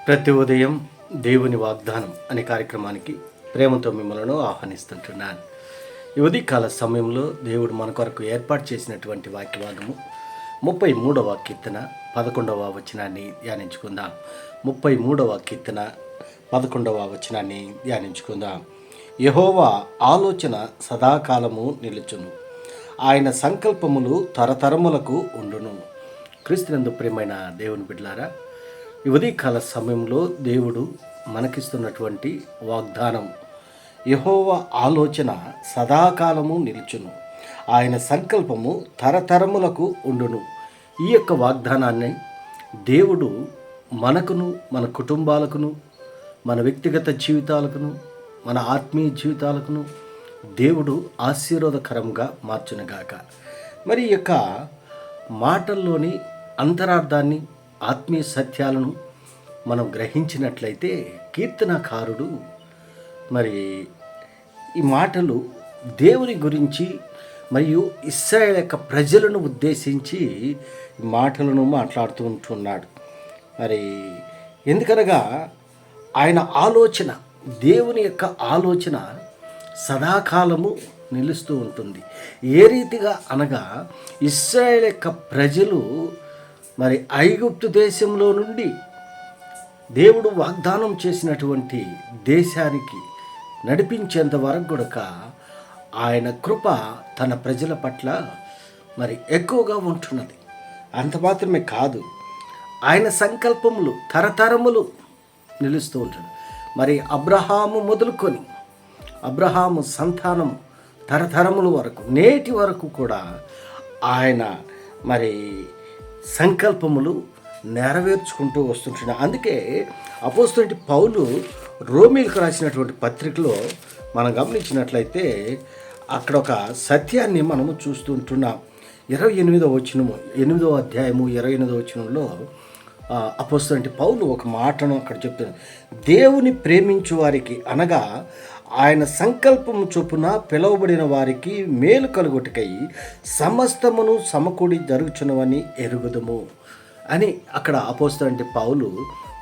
ప్రతి ఉదయం దేవుని వాగ్దానం అనే కార్యక్రమానికి ప్రేమతో మిమ్మల్ని ఆహ్వానిస్తుంటున్నాను. ఈ ఉదయకాల సమయంలో దేవుడు మన కొరకు ఏర్పాటు చేసినటువంటి వాక్యభాగము 33వ కీర్తన 11వ వచనాన్ని ధ్యానించుకుందాం. 33వ కీర్తన 11వ వచనాన్ని ధ్యానించుకుందాం. యెహోవా ఆలోచన సదాకాలము నిలుచును, ఆయన సంకల్పములు తరతరములకు ఉండును. క్రీస్తునందు ప్రియమైన దేవుని బిడ్డలారా, ఈ ఉదయకాల సమయంలో దేవుడు మనకిస్తున్నటువంటి వాగ్దానం, యెహోవా ఆలోచన సదాకాలము నిలుచును, ఆయన సంకల్పము తరతరములకు ఉండును. ఈ యొక్క వాగ్దానాన్ని దేవుడు మనకును, మన కుటుంబాలకును, మన వ్యక్తిగత జీవితాలకును, మన ఆత్మీయ జీవితాలకును దేవుడు ఆశీర్వాదకరంగా మార్చునుగాక. మరి ఈ యొక్క మాటల్లోని అంతరార్థాన్ని, ఆత్మీయ సత్యాలను మనం గ్రహించినట్లయితే కీర్తనకారుడు మరి ఈ మాటలు దేవుని గురించి మరియు ఇశ్రాయేలు యొక్క ప్రజలను ఉద్దేశించి ఈ మాటలను మాట్లాడుతూ ఉంటున్నాడు. మరి ఎందుకనగా ఆయన ఆలోచన, దేవుని యొక్క ఆలోచన సదాకాలము నిలుస్తూ ఉంటుంది. ఏ రీతిగా అనగా ఇశ్రాయేలు యొక్క ప్రజలు మరి ఐగుప్తు దేశంలో నుండి దేవుడు వాగ్దానం చేసినటువంటి దేశానికి నడిపించేంత వరకు కూడా ఆయన కృప తన ప్రజల పట్ల మరి ఎక్కువగా ఉంటున్నది. అంత మాత్రమే కాదు, ఆయన సంకల్పములు తరతరములు నిలుస్తూ ఉంటుంది. మరి అబ్రహాము మొదలుకొని అబ్రహాము సంతానం తరతరముల వరకు, నేటి వరకు కూడా ఆయన మరి సంకల్పములు నెరవేర్చుకుంటూ వస్తుంటున్నాడు. అందుకే అపోస్తలుడైన పౌలు రోమీలకు రాసినటువంటి పత్రికలో మనం గమనించినట్లయితే అక్కడ ఒక సత్యాన్ని మనము చూస్తుంటున్నాం. 28వ వచనము, 8వ అధ్యాయము 28వ వచనంలో అపోస్తలుడైన పౌలు ఒక మాటను అక్కడ చెప్తున్నాడు. దేవుని ప్రేమించు వారికి అనగా ఆయన సంకల్పము చొప్పున పిలువబడిన వారికి మేలు కలుగుటకై సమస్తమును సమకూడి జరుగుచున్నవని ఎరుగుదము అని అక్కడ అపోస్తలుడైన పౌలు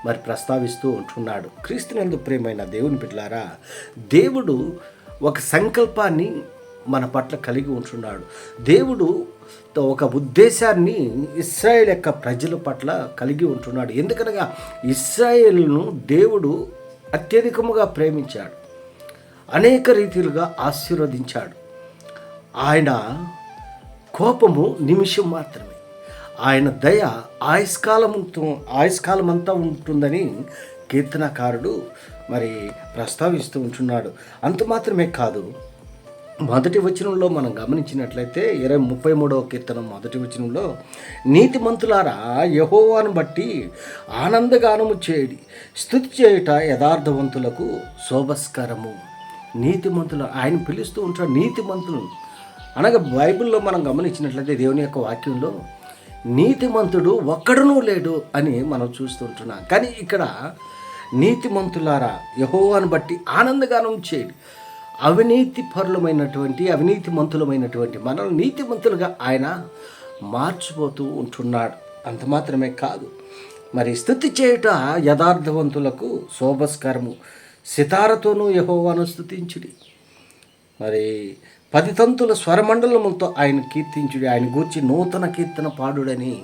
మరి ప్రస్తావిస్తూ ఉంటున్నాడు. క్రీస్తునందు ప్రియమైన దేవుని బిడ్డలారా, దేవుడు ఒక సంకల్పాన్ని మన పట్ల కలిగి ఉంటున్నాడు. దేవుడు ఒక ఉద్దేశాన్ని ఇశ్రాయేలు యొక్క ప్రజల పట్ల కలిగి ఉంటున్నాడు. ఎందుకనగా ఇశ్రాయేలును దేవుడు అత్యధికముగా ప్రేమించాడు, అనేక రీతిలుగా ఆశీర్వదించాడు. ఆయన కోపము నిమిషం మాత్రమే, ఆయన దయ ఆయుష్కాలమంతా ఉంటుందని కీర్తనకారుడు మరి ప్రస్తావిస్తూ ఉంటున్నాడు. అంత మాత్రమే కాదు, మొదటి వచనంలో మనం గమనించినట్లయితే 33వ కీర్తన మొదటి వచనంలో, నీతిమంతులారా యెహోవాను బట్టి ఆనందగానము చేయడి, స్తుతి చేయుట యథార్థవంతులకు శోభస్కరము. నీతిమంతులు ఆయన పిలుస్తూ ఉంటాడు. నీతిమంతులు అనగా బైబిల్లో మనం గమనించినట్లయితే దేవుని యొక్క వాక్యంలో నీతిమంతుడు ఒక్కడునూ లేడు అని మనం చూస్తుంటున్నాం. కానీ ఇక్కడ నీతిమంతులారా యెహోవాను బట్టి ఆనందగానం చేయడు. అవినీతిమంతులమైనటువంటి మనల్ని నీతిమంతులుగా ఆయన మార్చిపోతూ ఉంటున్నాడు. అంత మాత్రమే కాదు, మరి స్తుతి చేయుట యథార్థవంతులకు శోభస్కరము, సితారతోనూ యెహోవాను స్తుతించుడి. మరి 10 తంతుల స్వరమండలములతో ఆయన కీర్తించుడి, ఆయన గూర్చి నూతన కీర్తన పాడుడని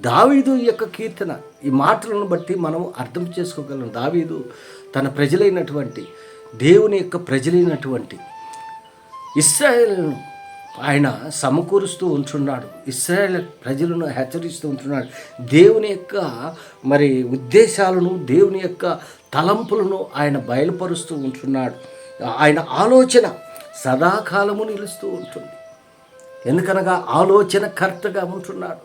దావీదు యొక్క కీర్తన. ఈ మాటలను బట్టి మనం అర్థం చేసుకోగలం. దావీదు తన ప్రజలైనటువంటి దేవుని యొక్క ప్రజలైనటువంటి ఇశ్రాయేలును ఆయన సమకూరుస్తూ ఉంటున్నాడు. ఇశ్రాయేల్ ప్రజలను హెచ్చరిస్తూ ఉంటున్నాడు. దేవుని యొక్క మరి ఉద్దేశాలను, దేవుని యొక్క తలంపులను ఆయన బయలుపరుస్తూ ఉంటున్నాడు. ఆయన ఆలోచన సదాకాలము నిలుస్తూ ఉంటుంది. ఎందుకనగా ఆలోచనకర్తగా ఉంటున్నాడు.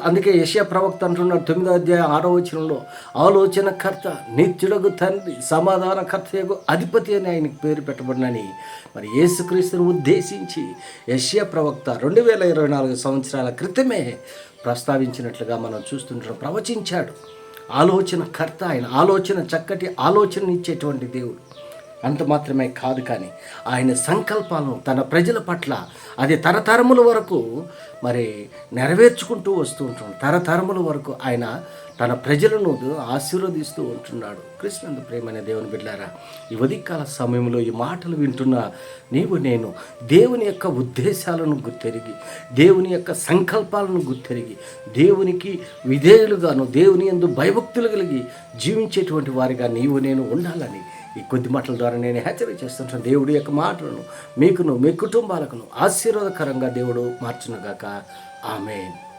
అందుకే యెషయా ప్రవక్త అంటున్నాడు 9వ అధ్యాయం 6వ వచనంలో, ఆలోచనకర్త, నిత్యుడగు తండ్రి, సమాధానకర్తయగు అధిపతి అని ఆయనకి పేరు పెట్టబడినని మరి యేసుక్రీస్తును ఉద్దేశించి యెషయా ప్రవక్త 2024 సంవత్సరాల క్రితమే ప్రస్తావించినట్లుగా మనం చూస్తుంటాం. ప్రవచించాడు. ఆలోచనకర్త ఆయన, ఆలోచన చక్కటి ఆలోచన ఇచ్చేటువంటి దేవుడు. అంత మాత్రమే కాదు, కానీ ఆయన సంకల్పాలను తన ప్రజల పట్ల అది తరతరముల వరకు మరి నెరవేర్చుకుంటూ వస్తూ ఉంటాం. తరతరముల వరకు ఆయన తన ప్రజలను ఆశీర్వదిస్తూ ఉంటున్నాడు. కృష్ణందు ప్రేమైన దేవుని బిడ్డలారా, ఈ ఉదయకాల సమయంలో ఈ మాటలు వింటున్న నీవు నేను దేవుని యొక్క ఉద్దేశాలను గుర్తెరిగి, దేవుని యొక్క సంకల్పాలను గుర్తెరిగి, దేవునికి విధేయులుగాను దేవుని యందు భయభక్తులు కలిగి జీవించేటువంటి వారిగా నీవు నేను ఉండాలని ఈ కొద్ది మాటల ద్వారా నేను హెచ్చరిక చేస్తుంటాను. దేవుడి యొక్క మాటలను మీకును మీ కుటుంబాలకును ఆశీర్వాదకరంగా దేవుడు మార్చునుగాక. ఆమేన్.